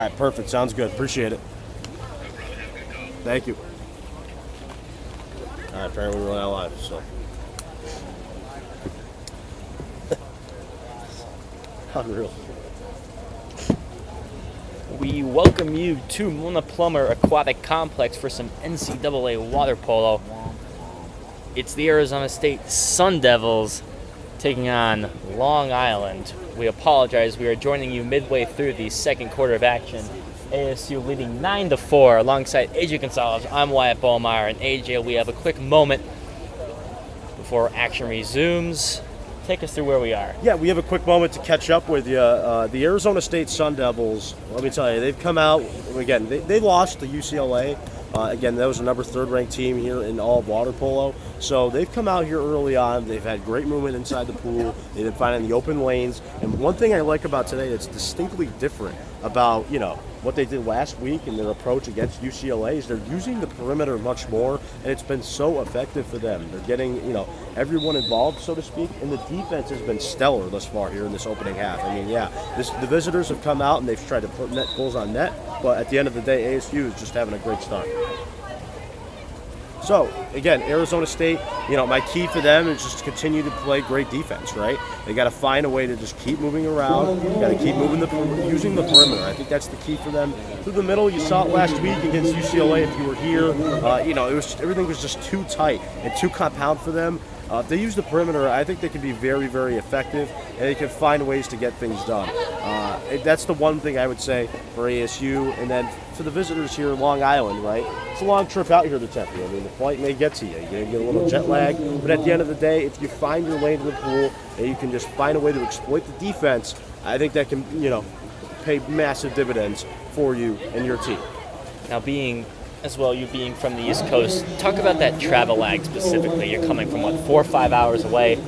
All right, perfect. Sounds good. Appreciate it. Thank you. All right, apparently we're not live, so. Unreal. We welcome you to Mona Plummer Aquatic Complex for some NCAA water polo. It's the Arizona State Sun Devils taking on Long Island. We apologize. We are joining you midway through the second quarter of action. ASU leading 9-4 alongside AJ Gonzalez. I'm Wyatt Ballmeyer, and AJ, we have a quick moment before action resumes. Take us through where we are. Yeah, we have a quick moment to catch up with you. The Arizona State Sun Devils, let me tell you, they've come out, again, they lost to UCLA. Again, that was a number 3rd ranked team here in all of water polo. So they've come out here early on. They've had great movement inside the pool. They've been finding the open lanes. And one thing I like about today that's distinctly different about, what they did last week in their approach against UCLA is they're using the perimeter much more, and it's been so effective for them. They're getting, everyone involved, so to speak, and the defense has been stellar thus far here in this opening half. I mean, the visitors have come out and they've tried to put net goals on net, but at the end of the day, ASU is just having a great start. So, again, Arizona State, my key for them is just to continue to play great defense, right? They got to find a way to just keep moving around. Got to keep using the perimeter. I think that's the key for them. Through the middle, you saw it last week against UCLA if you were here. Everything was just too tight and too compound for them. If they use the perimeter, I think they can be very, very effective, and they can find ways to get things done. That's the one thing I would say for ASU. And then for the visitors here, Long Island, right? It's a long trip out here to Tempe. I mean, the flight may get to you. You're going to get a little jet lag. But at the end of the day, if you find your lane to the pool and you can just find a way to exploit the defense, I think that can, pay massive dividends for you and your team. Now, you being from the East Coast, talk about that travel lag specifically. You're coming from, 4 or 5 hours away,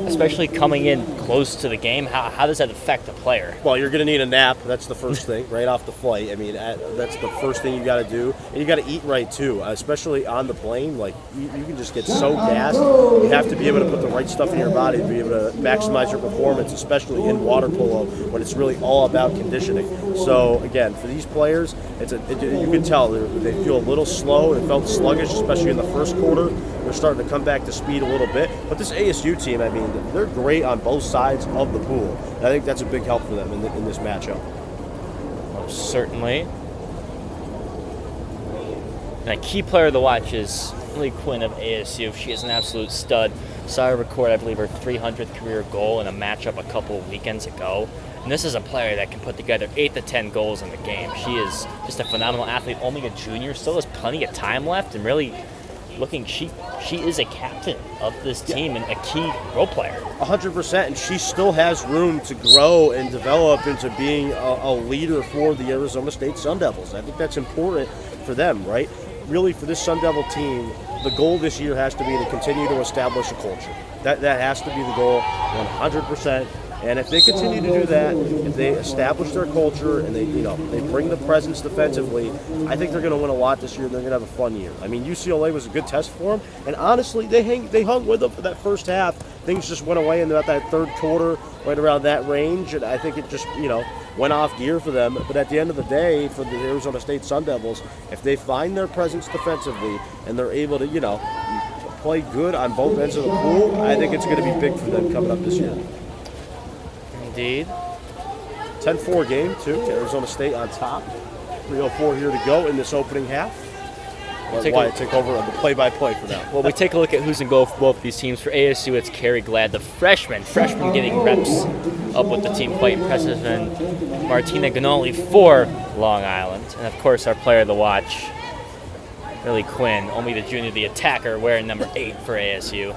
especially coming in close to the game. How does that affect the player? Well, you're going to need a nap. That's the first thing, right off the flight. I mean, that's the first thing you got to do. And you got to eat right, too, especially on the plane. Like, you can just get so gassed. You have to be able to put the right stuff in your body to be able to maximize your performance, especially in water polo when it's really all about conditioning. So, again, for these players, you can tell they feel a little slow. They felt sluggish, especially in the first quarter. They're starting to come back to speed a little bit. But this ASU team, I mean, they're great on both sides of the pool. And I think that's a big help for them in this matchup. Most certainly. And a key player to watch is Lily Quinn of ASU. She is an absolute stud. Saw her record, I believe, her 300th career goal in a matchup a couple of weekends ago. And this is a player that can put together 8 to 10 goals in the game. She is just a phenomenal athlete. Only a junior, still has plenty of time left, and really she is a captain of this team and a key role player. 100%, and she still has room to grow and develop into being a leader for the Arizona State Sun Devils. I think that's important for them, right? Really, for this Sun Devil team, the goal this year has to be to continue to establish a culture. That has to be the goal, 100%. And if they continue to do that, if they establish their culture and they bring the presence defensively, I think they're going to win a lot this year. They're going to have a fun year. I mean, UCLA was a good test for them, and honestly, they hung with them for that first half. Things just went away in that 3rd quarter, right around that range, and I think it just went off gear for them. But at the end of the day, for the Arizona State Sun Devils, if they find their presence defensively and they're able to play good on both ends of the pool, I think it's going to be big for them coming up this year. Indeed. 10-4 game, too. Arizona State on top. 3:04 here to go in this opening half. Wyatt take over on the play-by-play for now. Well, we take a look at who's in goal for both these teams. For ASU, it's Carrie Glad, the freshman getting reps up with the team. Quite impressive. And Martina Ganoli for Long Island. And, of course, our player to watch, Lily Quinn, only the junior, the attacker, wearing number 8 for ASU.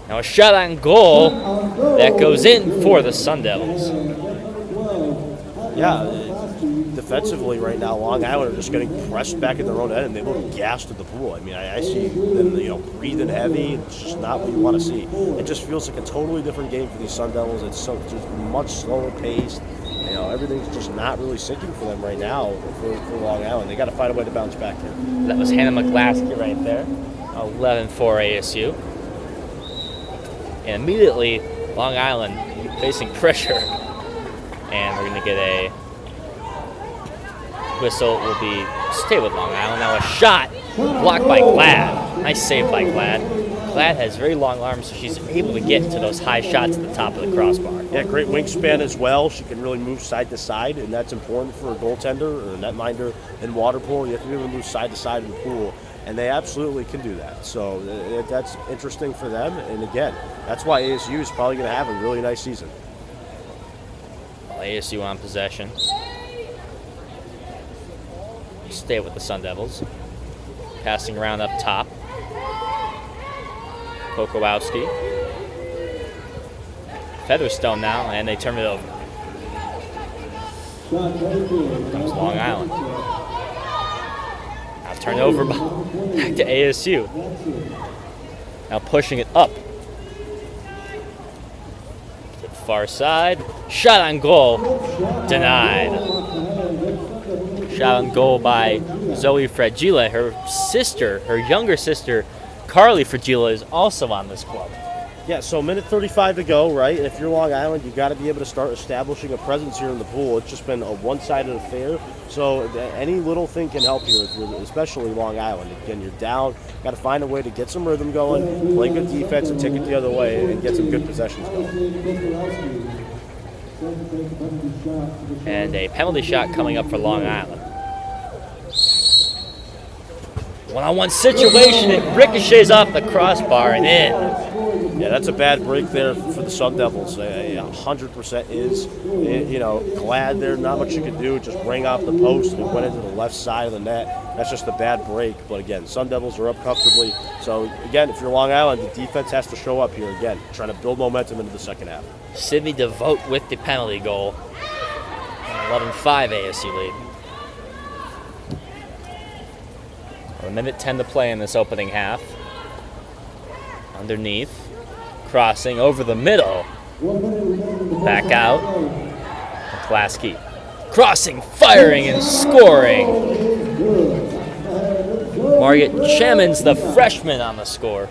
Now a shot on goal that goes in for the Sun Devils. Yeah, defensively right now, Long Island are just getting pressed back in their own end, and they look gassed at the pool. I mean, I see them, breathing heavy. It's just not what you want to see. It just feels like a totally different game for these Sun Devils. It's just much slower paced. Everything's just not really sinking for them right now for Long Island. They got to find a way to bounce back here. That was Hannah McGlasky right there. 11-4 ASU. And immediately, Long Island facing pressure. And we're going to get a whistle will be stay with Long Island. Now a shot blocked by Glad. Nice save by Glad. Glad has very long arms, so she's able to get to those high shots at the top of the crossbar. Yeah, great wingspan as well. She can really move side to side, and that's important for a goaltender or a netminder in water polo. You have to be able to move side to side in the pool, and they absolutely can do that. So that's interesting for them. And again, that's why ASU is probably going to have a really nice season. ASU on possession. Stay with the Sun Devils. Passing around up top. Pokowowski. Featherstone now, and they turn it over. Comes Long Island. Now turn it over back to ASU. Now pushing it up. To the far side. Shot on goal. Denied. Shot on goal by Zoe Fragila. Her sister, her younger sister, Carly Fragila, is also on this club. Yeah, so minute 35 to go, right? And if you're Long Island, you got to be able to start establishing a presence here in the pool. It's just been a one-sided affair. So any little thing can help here, especially Long Island. Again, you're down, got to find a way to get some rhythm going, play good defense, and take it the other way, and get some good possessions going. And a penalty shot coming up for Long Island. One-on-one situation, it ricochets off the crossbar and in. Yeah, that's a bad break there for the Sun Devils. 100% is. Glad there, not much you could do. Just bring off the post and it went into the left side of the net. That's just a bad break. But again, Sun Devils are up comfortably. So again, if you're Long Island, the defense has to show up here again, trying to build momentum into the second half. Sydney DeVote with the penalty goal. 11-5 ASU lead. A minute 10 to play in this opening half. Underneath. Crossing over the middle. Back out. Klasky. Crossing, firing, and scoring. Margaret Chamins, the freshman, on the score.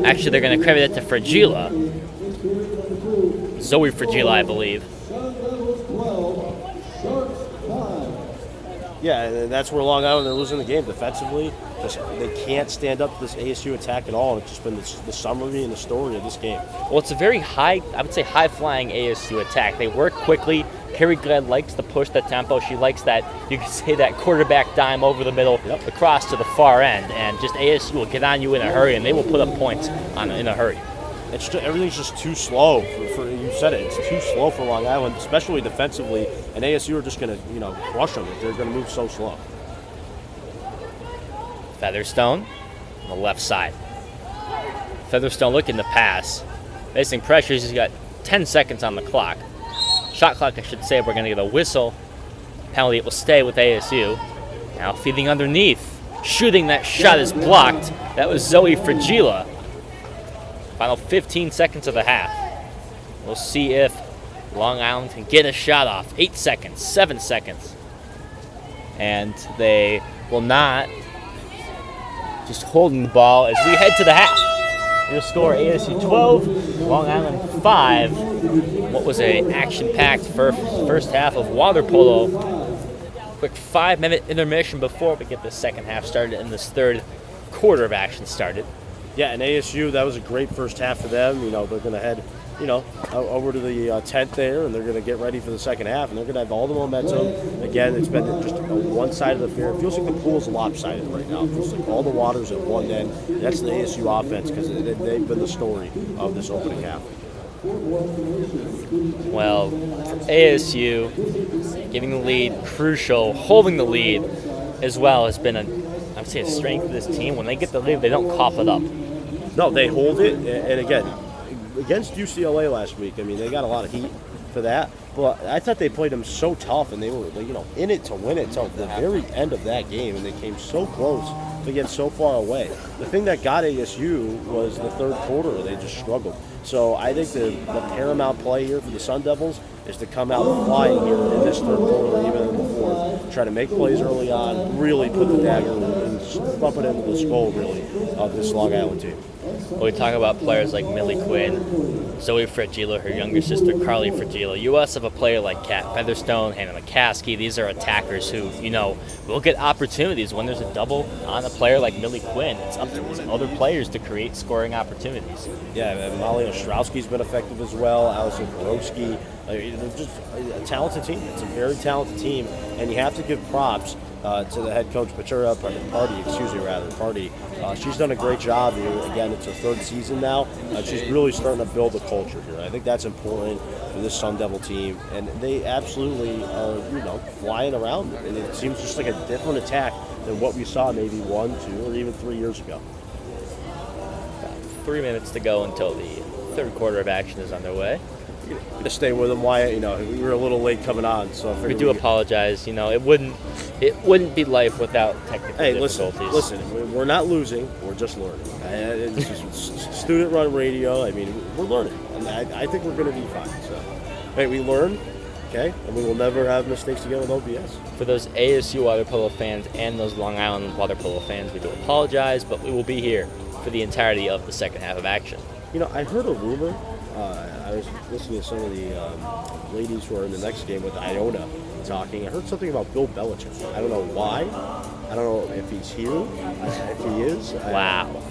Actually, they're going to credit it to Fragila. Zoe Fragila, I believe. Yeah, and that's where Long Island, they're losing the game defensively. They can't stand up to this ASU attack at all, and it's just been the summary and the story of this game. Well, it's a very high, I would say high-flying ASU attack. They work quickly. Carrie Glad likes to push the tempo. She likes that, you can say, that quarterback dime over the middle, across to the far end, and just ASU will get on you in a hurry, and they will put up points in a hurry. It's just, everything's just too slow. For you said it. It's too slow for Long Island, especially defensively. And ASU are just going to, crush them if they're going to move so slow. Featherstone on the left side. Featherstone looking to pass, facing pressures. He's got 10 seconds on the clock. Shot clock, I should say. We're going to get a whistle. Penalty. It will stay with ASU. Now feeding underneath, shooting. That shot is blocked. That was Zoe Fragila. Final 15 seconds of the half. We'll see if Long Island can get a shot off. 8 seconds, 7 seconds. And they will not. Just holding the ball as we head to the half. Your score, ASU 12, Long Island 5. What was an action-packed first half of water polo. Quick 5-minute intermission before we get the second half started and this third quarter of action started. Yeah, and ASU, that was a great first half for them. They're going to head, over to the tent there, and they're going to get ready for the second half, and they're going to have all the momentum. Again, it's been just a one-sided affair. It feels like the pool's lopsided right now. It feels like all the water's at one end. That's the ASU offense because they've been the story of this opening half. Well, for ASU, giving the lead, crucial, holding the lead as well has been a strength of this team. When they get the lead, they don't cough it up. No, they hold it, and again, against UCLA last week, they got a lot of heat for that, but I thought they played them so tough, and they were, in it to win it till the very end of that game, and they came so close to get so far away. The thing that got ASU was the third quarter. They just struggled. So I think the paramount play here for the Sun Devils is to come out flying here in this third quarter, even in the fourth, try to make plays early on, really put the dagger and thump it into the skull, really, of this Long Island team. When we talk about players like Millie Quinn, Zoe Fragile, her younger sister Carly Fragile, you also have a player like Kat Featherstone, Hannah McCaskey. These are attackers who, will get opportunities when there's a double on a player like Millie Quinn. It's up to these other players to create scoring opportunities. Yeah, and Molly Ostrowski's been effective as well. Allison Borowski. They're just a talented team. It's a very talented team, and you have to give props to the head coach, Party. She's done a great job here. Again, it's her third season now. She's really starting to build a culture here. I think that's important for this Sun Devil team, and they absolutely are, flying around. And it seems just like a different attack than what we saw maybe 1, 2, or even 3 years ago. 3 minutes to go until the third quarter of action is underway. You're gonna stay with them, Wyatt. We were a little late coming on, so we do apologize. It wouldn't be life without technical difficulties. Listen, we're not losing. We're just learning. It's just student-run radio. I mean, we're learning, and I think we're going to be fine. So, hey, we learn, okay, and we will never have mistakes again with OBS. For those ASU water polo fans and those Long Island water polo fans, we do apologize, but we will be here for the entirety of the second half of action. I heard a rumor. I was listening to some of the ladies who are in the next game with Iona talking. I heard something about Bill Belichick. I don't know why. I don't know if he's here. If he is. Wow.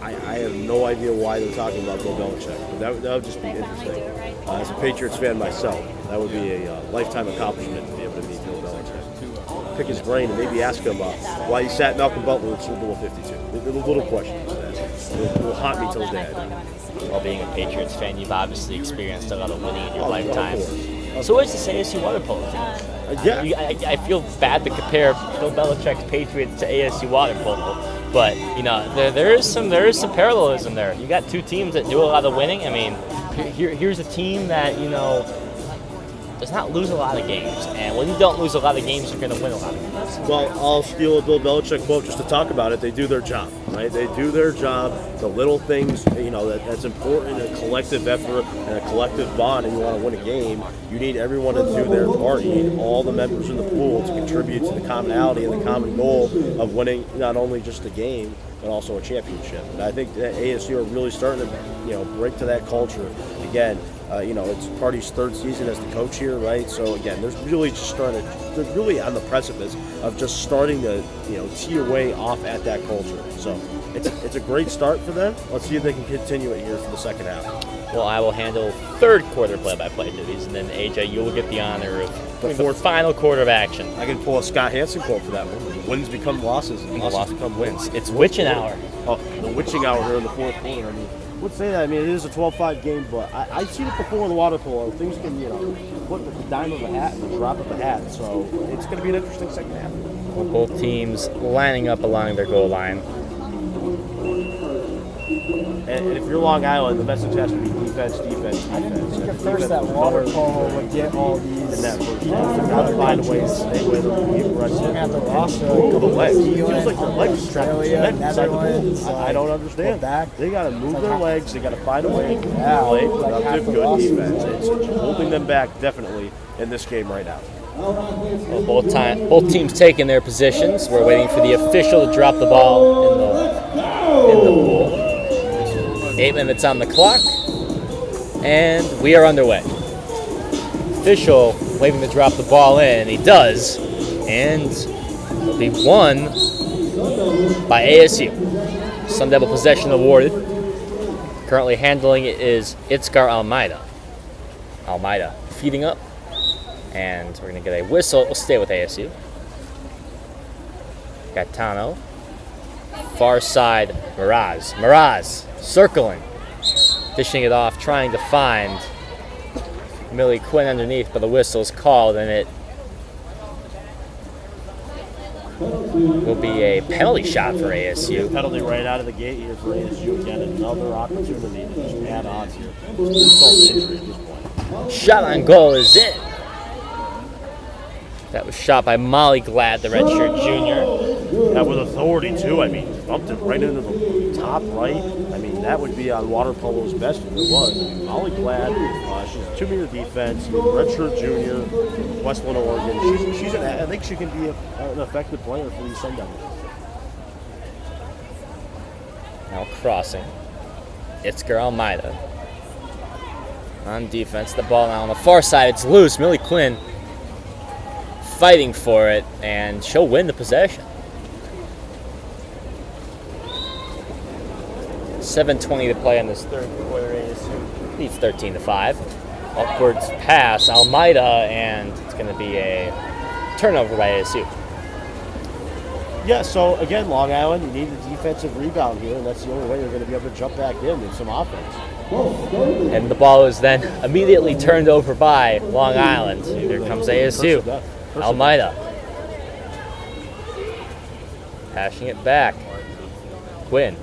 I have no idea why they're talking about Bill Belichick. But that would just be interesting. As a Patriots fan myself, that would be a lifetime accomplishment to be able to meet Bill Belichick. Pick his brain and maybe ask him why he sat Malcolm Butler in Super Bowl 52. The little questions that will haunt me till the day I die. Well, being a Patriots fan, you've obviously experienced a lot of winning in your lifetime. So what's this ASU water polo team? Yeah. I feel bad to compare Bill Belichick's Patriots to ASU water polo, but there is some parallelism there. You got two teams that do a lot of winning. I mean, here's a team that does not lose a lot of games, and when you don't lose a lot of games, you're going to win a lot of games. Well, I'll steal a Bill Belichick quote just to talk about it. They do their job, right? They do their job. The little things, that's important. A collective effort and a collective bond, and you want to win a game, you need everyone to do their part. You need all the members in the pool to contribute to the commonality and the common goal of winning not only just a game, but also a championship. And I think that ASU are really starting to, break to that culture again. It's Party's third season as the coach here, right? So again, they're really on the precipice of just starting to, tee away off at that culture. So it's a great start for them. Let's see if they can continue it here for the second half. Well, I will handle third quarter play-by-play duties, and then AJ, you will get the honor of the final quarter of action. I can pull a Scott Hansen quote for that one. Wins become losses, and losses become wins. It's witching hour. Oh, the witching hour here in the fourth quarter. I mean, I would say that. I mean, it is a 12-5 game, but I've seen it before in water polo. Things can, flip with the dime of a hat and the drop of a hat. So it's going to be an interesting second half. Well, both teams lining up along their goal line. And if you're Long Island, the message has to be defense. I didn't think at first that water polo would get all these. And that first half, got to find a way to stay with them. Looking at the roster, Move the legs. It feels like their legs trapped Australia, inside the Netherlands, pool. I don't understand. Quebec. They got to move their legs. They got to find a way to play like half productive, the good roster. defense. It's holding them back definitely in this game right now. Well, both teams taking their positions. We're waiting for the official to drop the ball in the pool. 8 minutes on the clock, and we are underway. Official waiting to drop the ball in, and he does, and it'll be won by ASU. Sun Devil possession awarded. Currently handling it is Itzgar Almeida. Almeida feeding up, and we're going to get a whistle. We'll stay with ASU. Gaetano. Far side, Miraz circling, dishing it off, trying to find Millie Quinn underneath, but the whistle's called, and it will be a penalty shot for ASU. Penalty right out of the gate here for ASU. Again, another opportunity to just add odds here. Insult to injury at this point. Shot on goal is in. That was shot by Molly Glad, the redshirt junior. That with authority too. I mean, bumped it right into the top right. I mean, that would be on water polo's best if it was. I mean, Molly Glad, she's a 2-meter defense, redshirt junior, Westland, Oregon. I think she can be an effective player for these Sun Devils. Now crossing. Itzker Almeida. On defense, the ball now on the far side. It's loose. Millie Quinn fighting for it, and she'll win the possession. 7:20 to play in this third quarter. ASU leads 13-5. Upwards pass, Almeida, and it's going to be a turnover by ASU. Yeah, so again, Long Island, you need a defensive rebound here, and that's the only way you're going to be able to jump back in with some offense. And the ball is then immediately turned over by Long Island. Here comes ASU. Almeida. Passing it back. Quinn.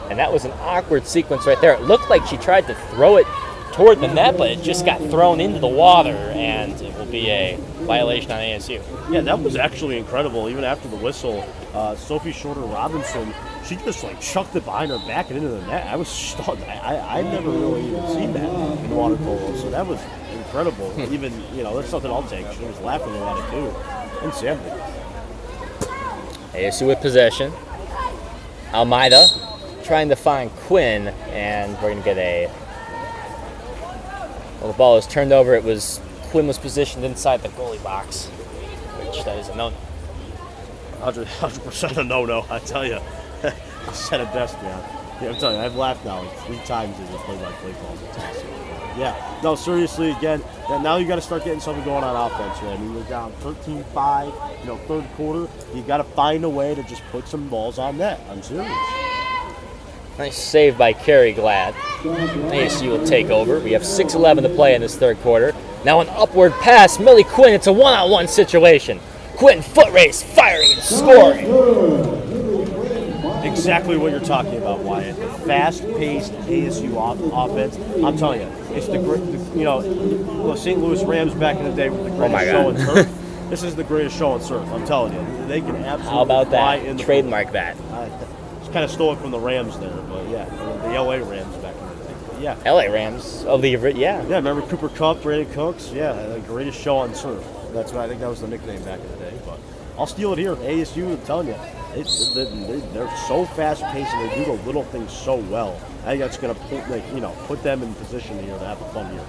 And that was an awkward sequence right there. It looked like she tried to throw it toward the net, but it just got thrown into the water, and it will be a violation on ASU. Yeah, that was actually incredible. Even after the whistle, Sophie Shorter Robinson, she just like chucked it behind her back and into the net. I was stunned. I've never really even seen that in water polo, so that was incredible. Even, that's something I'll take. She was laughing about it too. Insanity. ASU with possession. Almeida trying to find Quinn, and we're going to get well, the ball is turned over. Quinn was positioned inside the goalie box, which that is a no-no. 100% a no-no, I tell you. I said it best, man. Yeah, I'm telling you, I've laughed now like 3 times as a play-by-play calls. Yeah, no, seriously, again, now you got to start getting something going on offense, right? I mean, you're down 13-5, third quarter. You got to find a way to just put some balls on net. I'm serious. Nice save by Carrie Glad. ASU will take over. We have 6:11 to play in this third quarter. Now an upward pass. Millie Quinn, it's a one-on-one situation. Quinn, foot race, firing and scoring. Exactly what you're talking about, Wyatt. The fast-paced ASU offense. I'm telling you, it's the St. Louis Rams back in the day were the greatest show on turf. This is the greatest show on surf. I'm telling you, they can absolutely. How about fly that? in the Trademark that. Just kind of stole it from the Rams there, but yeah, the LA Rams back in the day. But yeah. LA Rams, yeah. Yeah, remember Cooper Kupp, Brandon Cooks? Yeah, the greatest show on surf. That's what I think that was the nickname back in the day. But I'll steal it here. ASU, I'm telling you, they're so fast-paced and they do the little things so well. I think that's going to put them in position here to have a fun year.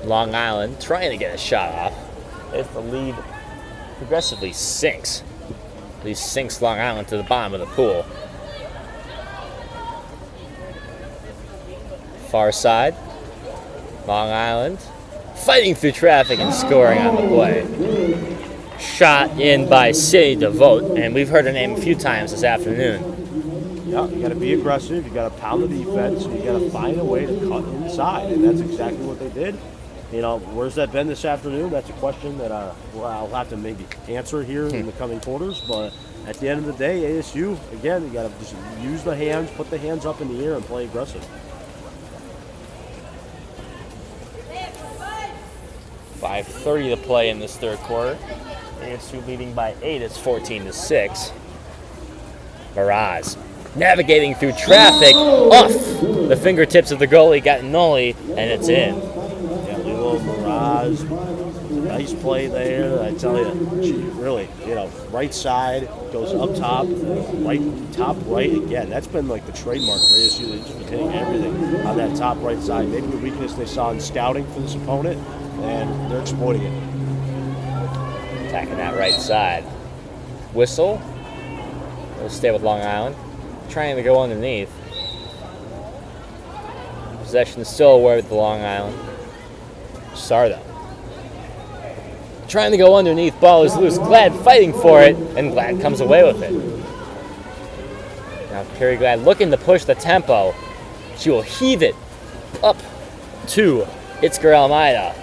Long Island trying to get a shot off. If the lead progressively sinks. At least sinks Long Island to the bottom of the pool. Far side. Long Island fighting through traffic and scoring on the play. Shot in by Cindy DeVote, and we've heard her name a few times this afternoon. Yeah, you got to be aggressive. You got to pound the defense. And you got to find a way to cut inside, and that's exactly what they did. Where's that been this afternoon? That's a question that I'll have to maybe answer here in the coming quarters. But at the end of the day, ASU, again, you got to just use the hands, put the hands up in the air, and play aggressive. 5:30 to play in this third quarter. ASU leading by 8. It's 14-6. Miraz navigating through traffic off the fingertips of the goalie, got Noli, and it's in. Yeah, Lilo Miraz, nice play there. I tell you, she really, right side goes up top right again. That's been like the trademark for ASU. They've just been hitting everything on that top right side. Maybe the weakness they saw in scouting for this opponent, and they're exploiting it. Attacking that right side. Whistle. We'll stay with Long Island. Trying to go underneath. Possession still away with the Long Island. Sardo. Trying to go underneath. Ball is loose. Glad fighting for it, and Glad comes away with it. Now Carrie Glad looking to push the tempo. She will heave it up to Itzker Almeida.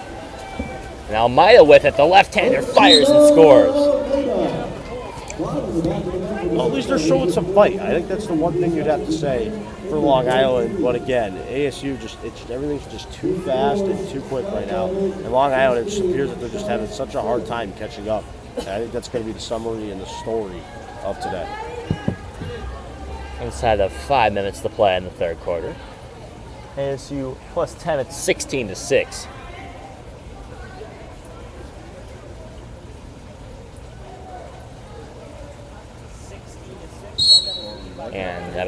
And Almeida with it, the left-hander fires and scores. Well, at least they're showing some fight. I think that's the one thing you'd have to say for Long Island. But again, ASU everything's just too fast and too quick right now. And Long Island, it just appears that they're just having such a hard time catching up. And I think that's going to be the summary and the story of today. Inside of 5 minutes to play in the third quarter. ASU plus 10 at 16-6.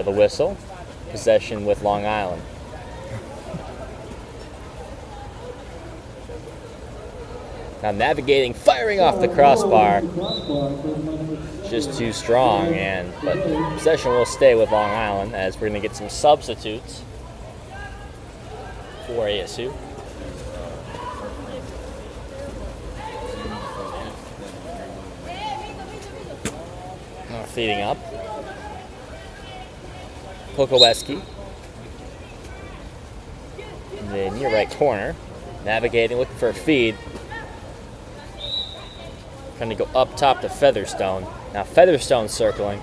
the whistle. Possession with Long Island. Now navigating, firing off the crossbar. Just too strong, but possession will stay with Long Island as we're going to get some substitutes for ASU. Feeding up. Pokoweski in the near right corner, navigating, looking for a feed. Trying to go up top to Featherstone. Now Featherstone circling.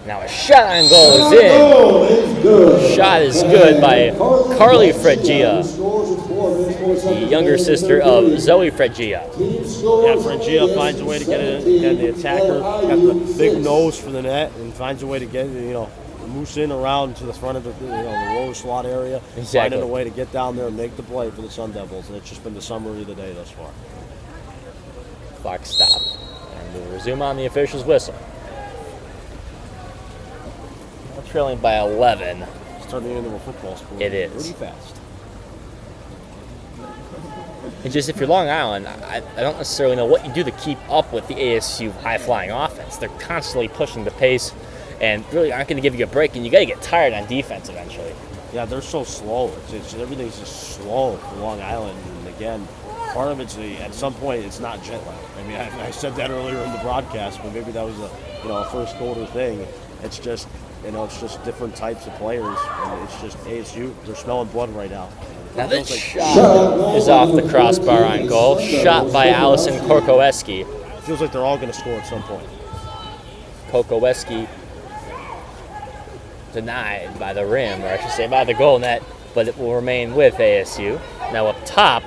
Now a shot on goal is in. Shot is good by Carly Fregia, the younger sister of Zoe Fregia. Yeah, Fregia finds a way to get it in. Again, the attacker got the big nose for the net and finds a way to get moose in around to the front of the lower slot area, Exactly. finding a way to get down there and make the play for the Sun Devils, and it's just been the summary of the day thus far. Clock stop, and we'll resume on the official's whistle. We're trailing by 11. It's turning into a football score. It is. Pretty fast. And just if you're Long Island, I don't necessarily know what you do to keep up with the ASU high-flying offense. They're constantly pushing the pace and really aren't going to give you a break, and you got to get tired on defense eventually. Yeah, they're so slow. It's everything's just slow for Long Island. And again, part of it's at some point it's not jet lag. I mean, I said that earlier in the broadcast, but maybe that was a first quarter thing. It's just it's just different types of players, and it's just ASU. They're smelling blood right now. Now this shot is off the crossbar on goal. Shot by Allison Korkoweski. It feels like they're all going to score at some point. Korkoweski denied by the rim, or I should say by the goal net, but it will remain with ASU. Now up top,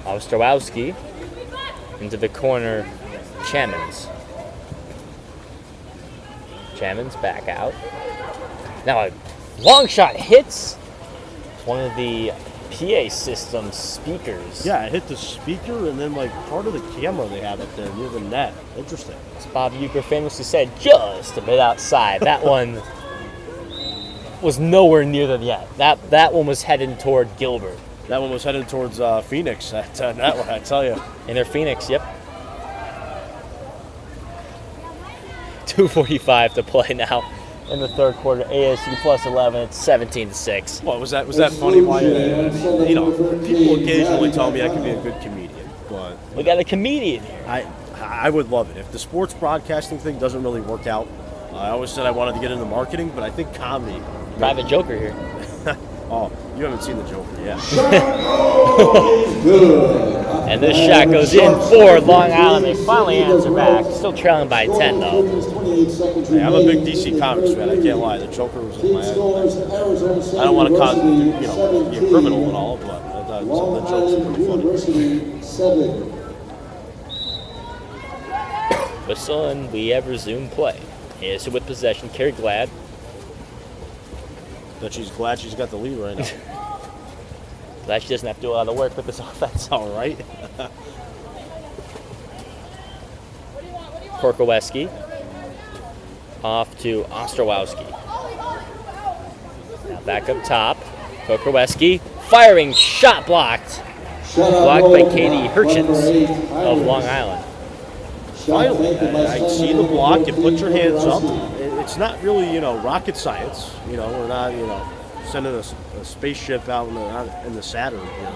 Ostrowski into the corner, Chamins. Chamins back out. Now a long shot hits one of the PA system speakers. Yeah, it hit the speaker and then part of the camera they have up there near the net. Interesting. As Bob Uecker famously said, just a bit outside. That one was nowhere near the net. That one was heading toward Gilbert. That one was headed towards Phoenix. That one, I tell you. In their Phoenix, yep. 2:45 to play now in the third quarter. ASU plus 11. It's 17-6. Well, was that funny? Why? People occasionally tell me I can be a good comedian, but We got a comedian here. I would love it if the sports broadcasting thing doesn't really work out. I always said I wanted to get into marketing, but I think comedy. Private Joker here. Oh, you haven't seen the Joker yet. And this shot goes in for Long Island. They finally answer back. Still trailing by 10, though. Hey, I'm a big DC Comics fan. I can't lie. The Joker was in my head. I don't want to be a criminal and all, but I thought some of the jokes were pretty funny. Whistle, and we have resumed play. ASU with possession. Carrie Glad. But she's glad she's got the lead right now. Glad she doesn't have to do a lot of work with this offense. All right. Korkoweski off to Ostrowski. Now back up top. Korkoweski firing shot blocked. Blocked by Katie Hurchins of Long Island. Finally, I see the block and put your hands up. It's not really, rocket science. We're not, sending a spaceship out in the Saturn here.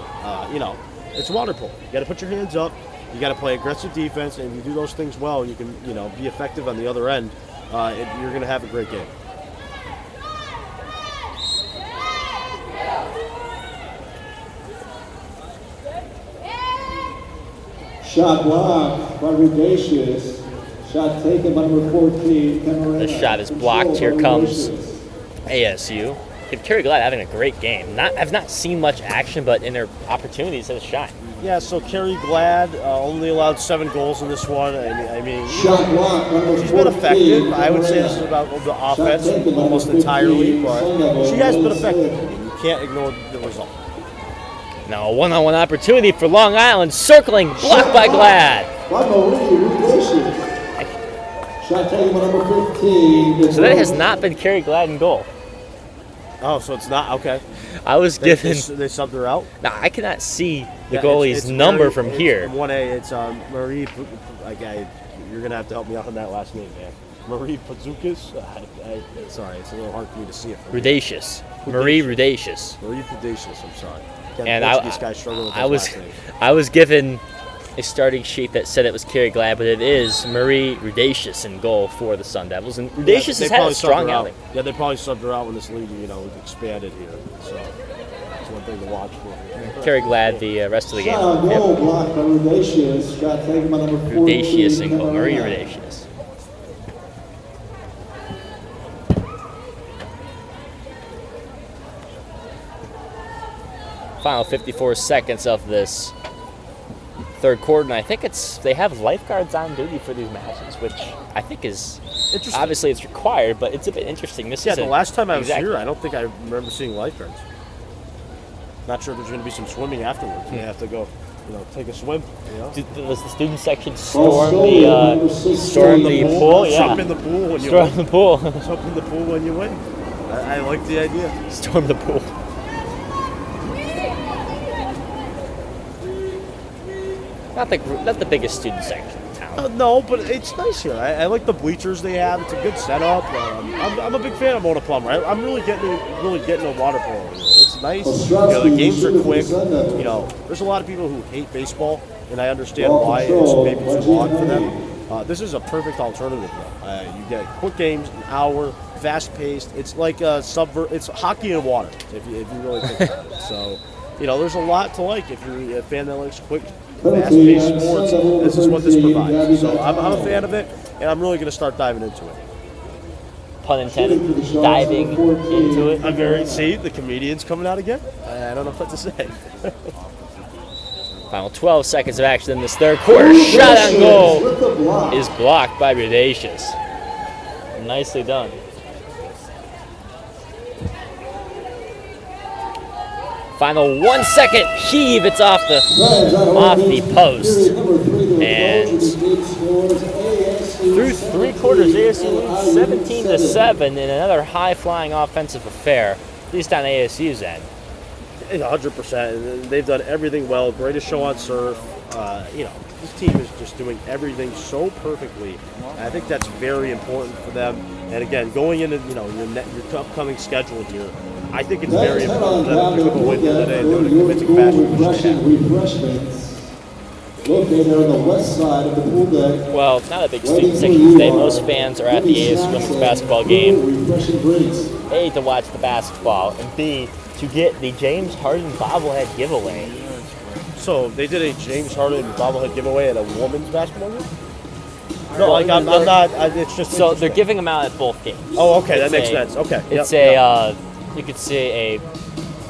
It's water polo. You got to put your hands up. You got to play aggressive defense, and if you do those things well, you can, be effective on the other end. You're going to have a great game. Shot blocked by Rudacious. Shot taken by number 14, Camarena. The shot is blocked. Here comes ASU. Carrie Glad having a great game. I've not seen much action, but in their opportunities has shined. Yeah, so Carrie Glad only allowed 7 goals in this one. I mean, Shot blocked by number 14. She's been effective. I would say this is about the offense almost entirely, but she has been effective. You can't ignore the result. Now a one-on-one opportunity for Long Island, circling, blocked by Glad. By Marie Rudacious. Shot taken by number 15. So that has not been Kerry Glad in goal. Oh, so it's not okay. I was They given. subbed her out. Now I cannot see the Yeah, goalie's it's number Mary- from it's here. 1A. It's Marie. You're gonna have to help me out on that last name, man. Marie Pazukis. Sorry, it's a little hard for me to see it. Rudacious. Marie Rudacious. Marie Pazukis. I'm sorry. Again, And Portuguese guys struggling with I those was last names. I was given a starting sheet that said it was Kerry Glad, but it is Marie Rudacious in goal for the Sun Devils. And Rudacious They has had probably a strong subbed her out. outing. Yeah, they probably subbed her out when this league, expanded here. So that's one thing to watch for. Kerry Glad the rest of the game. Shot on Yep. goal blocked by Rudacious. Shot taken by number 14. Rudacious in goal. Marie Cameron. Rudacious. Final 54 seconds of this third quarter, and I think they have lifeguards on duty for these matches, which I think is Interesting. obviously it's required, but it's a bit interesting. This Yeah, is the last time I was exactly. here, I don't think I remember seeing lifeguards. Not sure if there's going to be some swimming afterwards. You have to go, take a swim. Does the student section storm the pool? Yeah, Jump in the pool when you storm win. the pool. Jump in the pool when you win. I like the idea. Storm the pool. Not the biggest student section in town. No, but it's nice here. I like the bleachers they have. It's a good setup. I'm a big fan of Mona Plummer. I'm really getting a water polo here. It's nice. The games are quick. There's a lot of people who hate baseball, and I understand why it's maybe too long for them. This is a perfect alternative, though. You get quick games, an hour, fast-paced. It's like it's hockey and water, if you really think about it. So, there's a lot to like if you're a fan that likes quick, fast-paced sports. This is what this provides. So I'm a fan of it, and I'm really going to start diving into it. Pun intended. Diving into it. I'm the comedian's coming out again. I don't know what to say. Final 12 seconds of action in this third quarter. Shot on goal is blocked by Rudacious. Nicely done. Final 1 second heave. It's off the post. And through three quarters, ASU leads 17-7 in another high-flying offensive affair, at least on ASU's end. 100%. They've done everything well. Greatest show on surf. This team is just doing everything so perfectly. And I think that's very important for them. And again, going into your upcoming schedule here, I think it's very important for them to pick up a win here today and do it in a convincing fashion. Refreshments located on the west side of the pool deck. Well, not a big student section today. Most fans are at the ASU women's basketball game. Refreshing drinks. A, to watch the basketball, and B, to get the James Harden bobblehead giveaway. So they did a James Harden bobblehead giveaway at a women's basketball game? No, I'm not. It's just So they're giving them out at both games. Oh, okay, that It's makes a- sense. Okay, It's you could say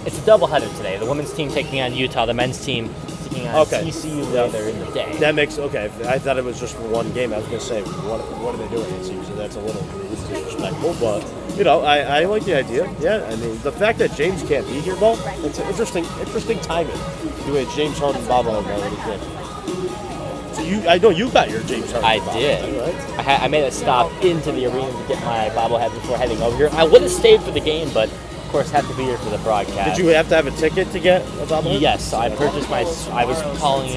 it's a doubleheader today. The women's team taking on Utah, the men's team taking on Okay. TCU later in the day. That makes okay. I thought it was just for one game. I was gonna say what are they doing? It seems so that's a little disrespectful, but I like the idea. Yeah, I mean the fact that James can't be here though, it's an interesting timing. Doing a James Harden bobblehead already good. So I know you got your James Harden. I bobblehead, did. Right? I made a stop into the arena to get my bobblehead before heading over here. I would have stayed for the game, but of course had to be here for the broadcast. Did you have to have a ticket to get a bobblehead? Yes, I purchased I was calling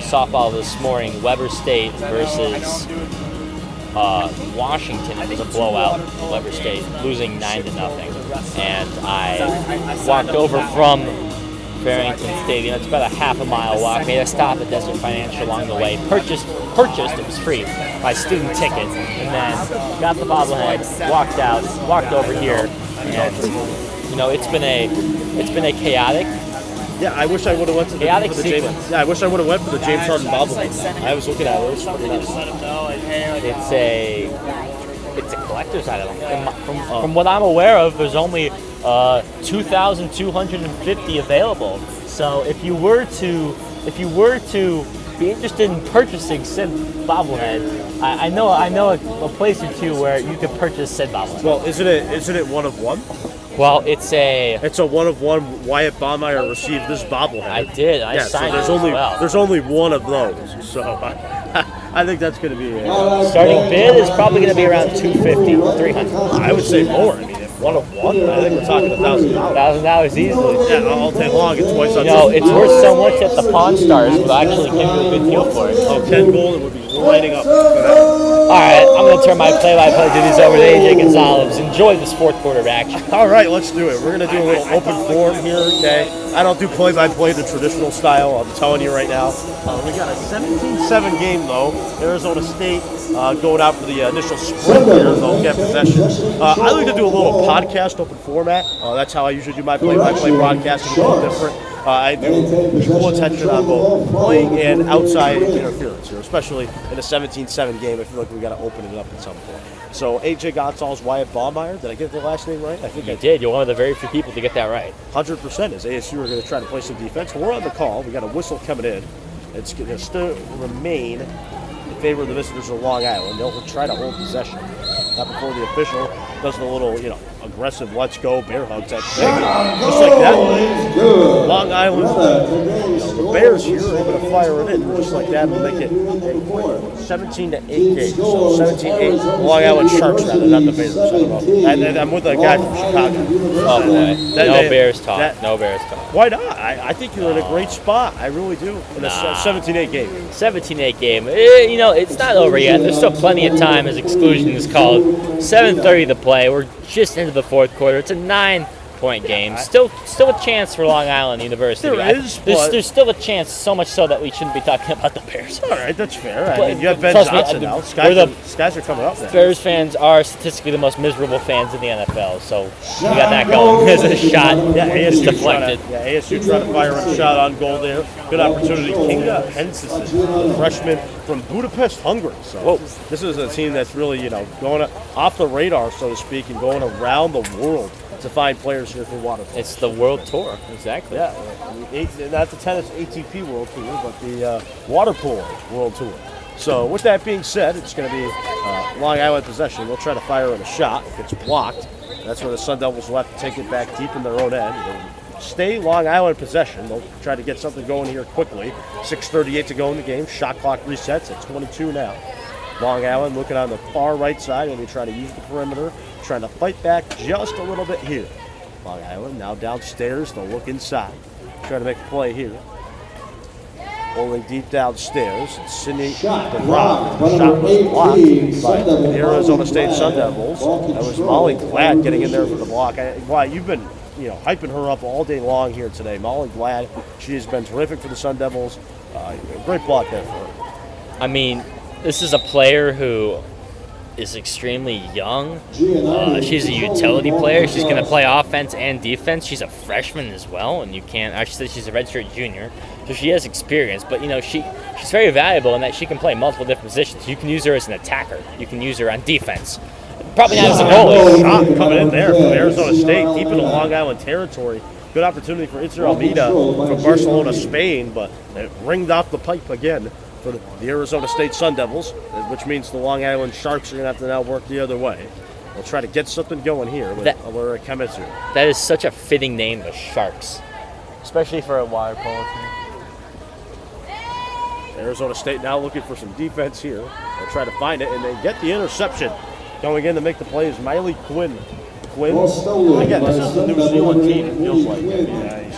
softball this morning, Weber State versus Washington. It was a blowout, Weber State, losing 9-0. And I walked over from Barrington Stadium. It's about a half a mile walk. Made a stop at Desert Financial along the way. Purchased, it was free, my student ticket. And then got the bobblehead, walked over here. And, it's been a chaotic. Yeah, I wish I would have went to the Chaotic for the James. sequence. Yeah, I wish I would have went for the James Harden bobblehead. I was looking at it. It's pretty nice. It's a collector's item. From what I'm aware of, there's only 2,250 available. So if you were to be interested in purchasing said bobblehead, I know a place or two where you could purchase said bobblehead. Well, isn't it one of one? Well, it's a. It's a one of one. Wyatt Baumeier received this bobblehead. I did. I so signed there's it only as well. there's only one of those. So I think that's going to be Starting bid is probably going to be around 250, 300. I would say more. I mean, if one of one, I think we're talking $1,000. $1,000 easily. Yeah, all day long. It's twice on. You know, it's worth so much that the Pawn Stars will actually give you a good deal for it. Oh, Ken Golden would be lighting up for that. All right, I'm going to turn my play-by-play duties over to AJ Gonzalez. Enjoy this fourth quarter of action. All right, let's do it. We're going to do a little open form here, okay? I don't do play-by-play the traditional style, I'm telling you right now. We got a 17-7 game, though. Arizona State going out for the initial sprint here. They'll get possession. I like to do a little podcast open format. That's how I usually do my play-by-play broadcasting. A little different. I do equal attention on both playing and outside interference here, especially in a 17-7 game. I feel like we got to open it up at some point. So AJ Gonzalez, Wyatt Baumeier. Did I get the last name right? I think You did. You're one of the very few people to get that right. 100% is ASU are going to try to play some defense. We're on the call. We got a whistle coming in. It's going to still remain in favor of the visitors of Long Island. They'll try to hold possession. Not before the official does the little, aggressive let's go bear hugs at just like that. Long Island, the Bears here are going to fire it in just like that and make it a 17-8 game. So 17-8. Long Island Sharks rather, not the Bears. I don't know. And I'm with a guy from Chicago. Oh boy, no Bears talk. No Bears talk. Why not? I think you're in a great spot. I really do. In a 17-8 game. 17-8 game. It's not over yet. There's still plenty of time, as exclusion is called. 7:30 to play. We're just into the fourth quarter. It's a 9-point game. Still a chance for Long Island University. There's still a chance, so much so that we shouldn't be talking about the Bears. All right, that's fair. I mean, you have Ben Johnson now. Skies are coming up now. Bears fans are statistically the most miserable fans in the NFL, so we got that going. There's a shot. Yeah, ASU deflected. ASU trying to fire a shot on goal there. Good opportunity. Kinga Hensis, the freshman from Budapest, Hungary. So this is a team that's really, going off the radar, so to speak, and going around the world to find players here for water polo. It's the World Tour, exactly. Yeah, not the tennis ATP World Tour, but the water polo World Tour. So with that being said, it's going to be Long Island possession. They'll try to fire in a shot. If it's blocked, that's where the Sun Devils will have to take it back deep in their own end. They'll stay Long Island possession. They'll try to get something going here quickly. 6:38 to go in the game. Shot clock resets at 22 now. Long Island looking on the far right side, and they're trying to use the perimeter, trying to fight back just a little bit here. Long Island now downstairs. They'll look inside, try to make a play here. Bowling deep downstairs. It's Sidney the Rock. The shot was blocked by the Arizona State Sun Devils. That was Molly Glad getting in there for the block. You've been hyping her up all day long here today. Molly Glad, she has been terrific for the Sun Devils. Great block there for her. I mean, this is a player who is extremely young. She's a utility player. She's going to play offense and defense. She's a freshman as well, and she's a redshirt junior, so she has experience. But she's very valuable in that she can play multiple different positions. You can use her as an attacker. You can use her on defense. Probably not as a goalie. Shot coming in there from Arizona State, deep into Long Island territory. Good opportunity for Itzer Almeida from Barcelona, Spain, but it ringed off the pipe again for the Arizona State Sun Devils, which means the Long Island Sharks are going to have to now work the other way. They'll try to get something going here with Alura Kemetsu. That is such a fitting name, the Sharks, especially for a water polo team. Arizona State now looking for some defense here. They'll try to find it, and they get the interception. Going in to make the play is Miley Quinn. Again, this is the New Zealand team, it feels like.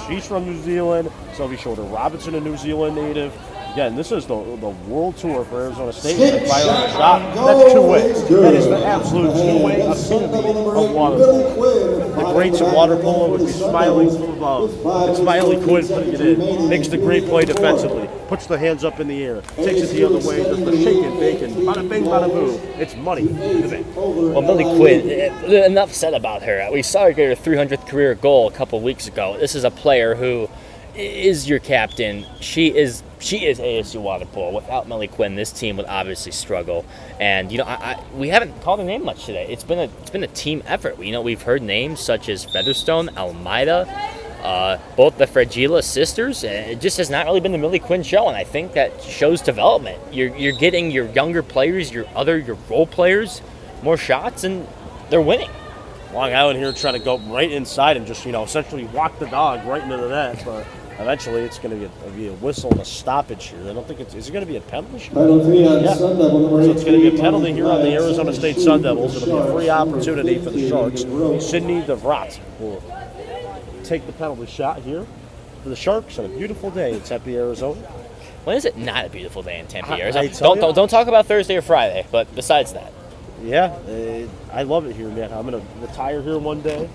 She's from New Zealand. Sophie Shorter-Robinson, a New Zealand native. Again, this is the World Tour for Arizona State. They fire a shot. That's two-way. That is the absolute two-way epitome of water polo. The greats of water polo would be smiling from above. It's Miley Quinn putting it in. Makes the great play defensively. Puts the hands up in the air. Takes it the other way. Does the shake and bake and bada bing, bada boo. It's money in the bank. Well, Millie Quinn, enough said about her. We saw her get her 300th career goal a couple weeks ago. This is a player who is your captain. She is ASU water polo. Without Millie Quinn, this team would obviously struggle. And we haven't called her name much today. It's been a team effort. We've heard names such as Featherstone, Almeida, both the Fragila sisters. It just has not really been the Millie Quinn show, and I think that shows development. You're getting your younger players, your role players, more shots, and they're winning. Long Island here trying to go right inside and just, essentially walk the dog right into the net. But eventually it's going to be a whistle and a stoppage here. I don't think is it going to be a penalty shot? Penalty on Yeah. Sun Devil number 18. So it's going to be a penalty here on the Arizona State Sun Devils. It'll be a free opportunity for the Sharks. Sidney DeVrat will take the penalty shot here for the Sharks on a beautiful day in Tempe, Arizona. When is it not a beautiful day in Tempe, I Arizona? tell you. Don't talk about Thursday or Friday, but besides that. Yeah, I love it here, man. I'm going to retire here one day,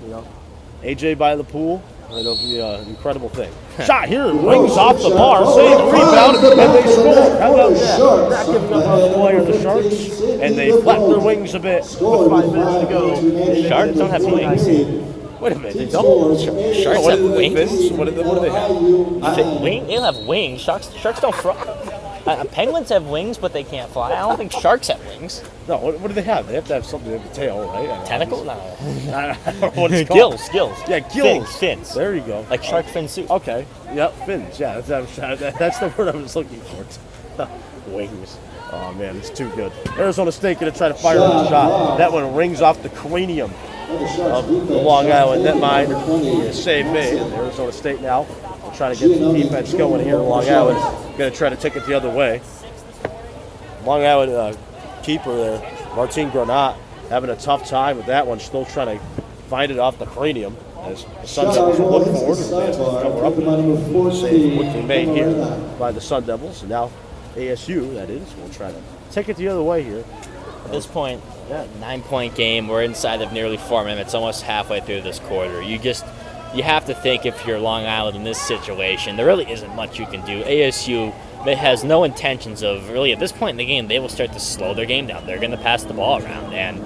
AJ by the pool. It'll be an incredible thing. Shot here, wings off the bar, save, rebound, and they score. How about that? Not giving up on the player, the Sharks, and they flap their wings a bit with 5 minutes to go. Sharks don't have wings. Wait a minute, they don't? Sharks What have do they- wings. What do they have? They don't have wings. Sharks don't fly. Penguins have wings, but they can't fly. I don't think sharks have wings. No, what do they have? They have to have something with the tail, right? Tentacle? No. I don't know what it's called. Gills. Yeah, gills. Fins. There you go. Like shark fin soup. Okay. Yep, fins. Yeah, that's the word I was looking for. Wings. Oh, man, it's too good. Arizona State going to try to fire the shot. That one rings off the cranium of the Long Island netminder. Save made. Arizona State now will try to get the defense going here. Long Island going to try to take it the other way. Long Island keeper there, Martin Granat, having a tough time with that one. Still trying to find it off the cranium. As the Sun Devils will look forward and they have to cover up. Save quickly made here by the Sun Devils. And now ASU, that is, will try to take it the other way here. At this point, 9-point game. We're inside of nearly 4 minutes, almost halfway through this quarter. You have to think if you're Long Island in this situation, there really isn't much you can do. ASU has no intentions of really, at this point in the game, they will start to slow their game down. They're going to pass the ball around. And,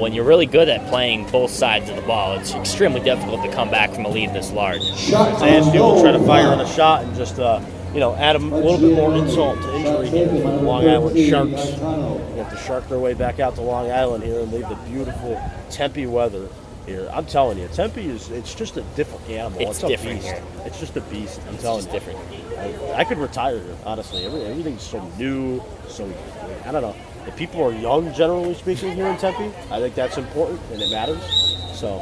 when you're really good at playing both sides of the ball, it's extremely difficult to come back from a lead this large. ASU will try to fire on a shot and just, add a little bit more insult to injury here for the Long Island Sharks. They have to shark their way back out to Long Island here and leave the beautiful Tempe weather here. I'm telling you, Tempe it's just a different animal. It's a different beast. here. It's just a beast. I'm It's telling just you. different. I could retire here, honestly. Everything's so new, so I don't know. If people are young, generally speaking, here in Tempe, I think that's important and it matters. So,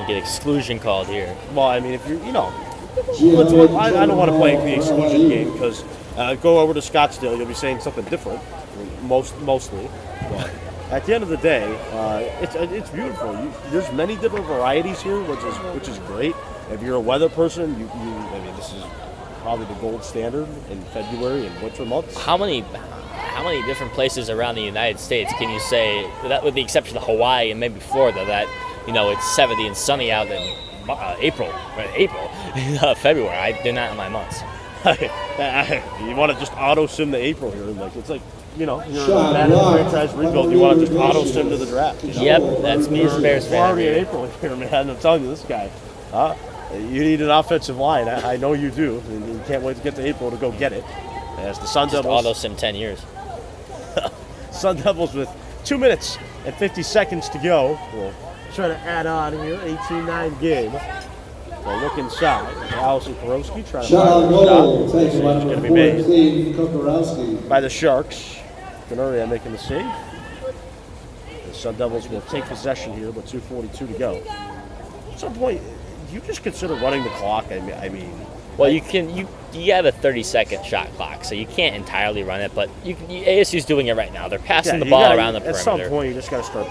You get exclusion called here. well, I mean, if you're, I don't want to play the exclusion game because go over to Scottsdale, you'll be saying something different, mostly. But at the end of the day, it's beautiful. There's many different varieties here, which is great. If you're a weather person, this is probably the gold standard in February and winter months. How many different places around the United States can you say, that with the exception of Hawaii and maybe Florida, that it's 70 and sunny out in February? They're not in my months. You want to just auto sim to April here, you're a Madden franchise rebuild. You want to just auto sim to the draft. Yep, that's me as a Bears We're already in fan. April here, man. I'm telling you, this guy. You need an offensive line. I know you do. And you can't wait to get to April to go get it. As the Sun Just Devils. auto sim 10 years. Sun Devils with 2 minutes and 50 seconds to go. We'll try to add on here, 18-9 game. We'll look inside. Allison Kurowski trying to Shot on fire goal, the shot. taken by It's going to number be made 14, Kokorowski. by the Sharks. Denaria making the save. The Sun Devils will take possession here with 2:42 to go. At some point, do you just consider running the clock? I mean, Well, you have a 30-second shot clock, so you can't entirely run it, but ASU's doing it right now. They're passing the you ball gotta- around the perimeter. At some point, you just got to start,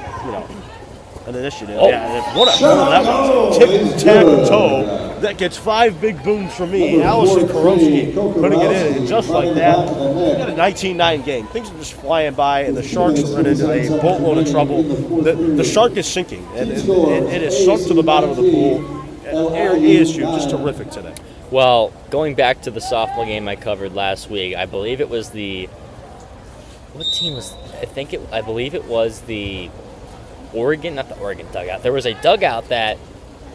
an initiative. Oh. Yeah, what that was. Tic-tac-toe. That gets 5 big booms from me. Number Allison 14, Kurowski putting it in, and just like that, back of the net. we got a 19-9 game. Things are just flying by, and the Sharks are in a boatload of trouble. The Shark is sinking, and it is sunk to the bottom of the pool. ASU just terrific today. Well, going back to the softball game I covered last week, I believe it was what team was? I believe it was the Oregon, not the Oregon dugout. There was a dugout that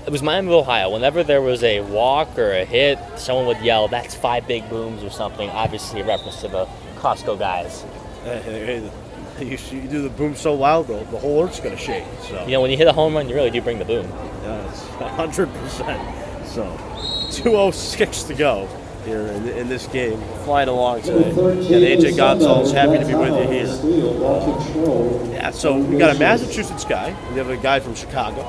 it was Miami of Ohio. Whenever there was a walk or a hit, someone would yell, "That's 5 big booms" or something. Obviously, a reference to the Costco guys. You do the boom so loud, the whole earth's going to shake. So. When you hit a home run, you really do bring the boom. Yeah, it's 100%. So, 2:06 to go here in this game. Flying along today. And AJ Gonzalez, happy to be with you here. Yeah, so we got a Massachusetts guy. We have a guy from Chicago,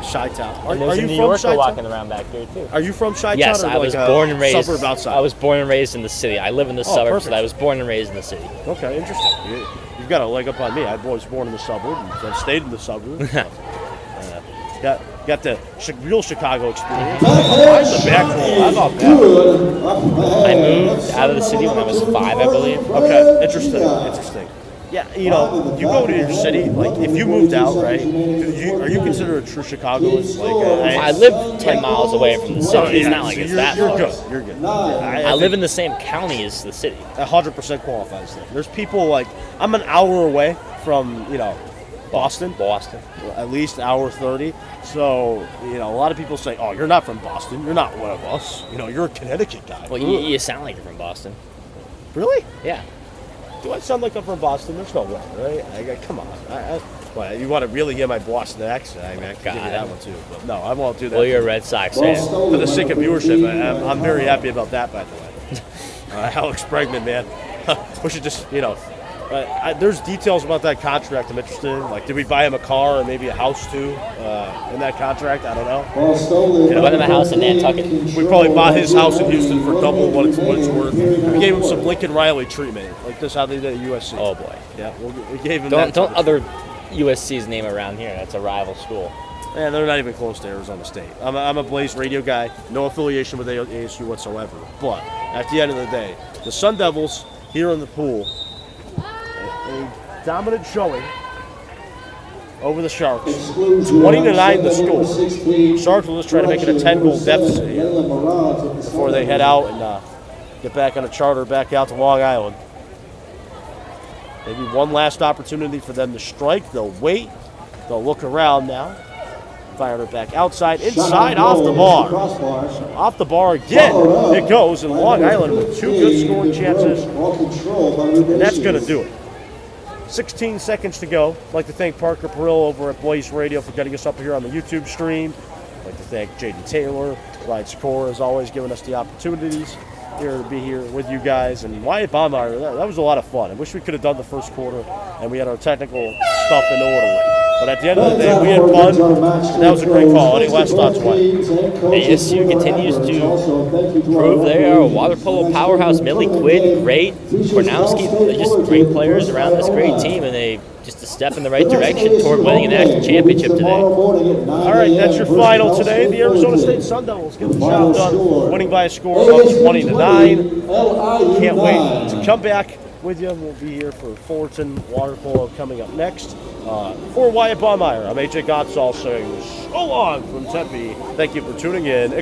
Chi-Town. And there's a New Yorker walking around back here too. Are you from Chi-Town? Yes, or I was like born and raised. Suburb outside. I was born and raised in the city. I live in the suburbs, perfect. but I was born and raised in the city. Okay, interesting. You've got a leg up on me. I was born in the suburb, and I've stayed in the suburb. Got the real Chicago experience. The back roll. How about that? I moved out of the city when I was 5, I believe. Okay, interesting. Yeah, you know, you go to your city, like if you moved out, right? Are you considered a true Chicagoan? Like, I live 10 miles away from the city. It's not like it's that you're far. good. You're good. I live in the same county as the city. 100% qualifies there. There's people like I'm an hour away from Boston. At least hour 30. So, a lot of people say, oh, you're not from Boston. You're not one of us. You're a Connecticut guy. Well, you sound like you're from Boston. Really? Yeah. Do I sound like I'm from Boston? There's no way, right? Come on. What, you want to really get my Boston accent? I mean, I can give you that one too. But no, I won't do that. Well, you're a Red Sox fan. For the sake of viewership, I'm very happy about that, by the way. Alex Bregman, man. We should just, there's details about that contract I'm interested in. Like, did we buy him a car or maybe a house too in that contract? I don't know. We bought him a house in Nantucket. We probably bought his house in Houston for double what it's worth. We gave him some Lincoln Riley treatment, like this how they did at USC. Oh boy. Yeah, we gave him Don't that. other USC's name around here. That's a rival school. And they're not even close to Arizona State. I'm a Blaze radio guy, no affiliation with ASU whatsoever. But at the end of the day, the Sun Devils here in the pool, a dominant showing over the Sharks. 20-9 the score. Sharks will just try to make it a 10-goal deficit here before they head out and get back on a charter back out to Long Island. Maybe one last opportunity for them to strike. They'll wait. They'll look around now. Fire it back outside, inside, off the bar. Off the bar again. It goes, and Long Island with 2 good scoring chances. And that's going to do it. 16 seconds to go. I'd like to thank Parker Perillo over at Blaze Radio for getting us up here on the YouTube stream. I'd like to thank J.D. Taylor, Ryan Sikora, as always, giving us the opportunities here to be here with you guys. And Wyatt Baumeier, that was a lot of fun. I wish we could have done the first quarter and we had our technical stuff in order. But at the end of the day, we had fun. That was a great call. Any last thoughts, Wyatt? ASU continues to prove they are a water polo powerhouse. Millie Quinn, great. Kornowski, they're just great players around this great team, and they just a step in the right direction toward winning a national championship today. All right, that's your final today. The Arizona State Sun Devils get the job done, winning by a score of 20-9. Can't wait to come back with you. We'll be here for Fullerton Water Polo coming up next. For Wyatt Baumeier, I'm AJ Gonzalez saying so long from Tempe. Thank you for tuning in.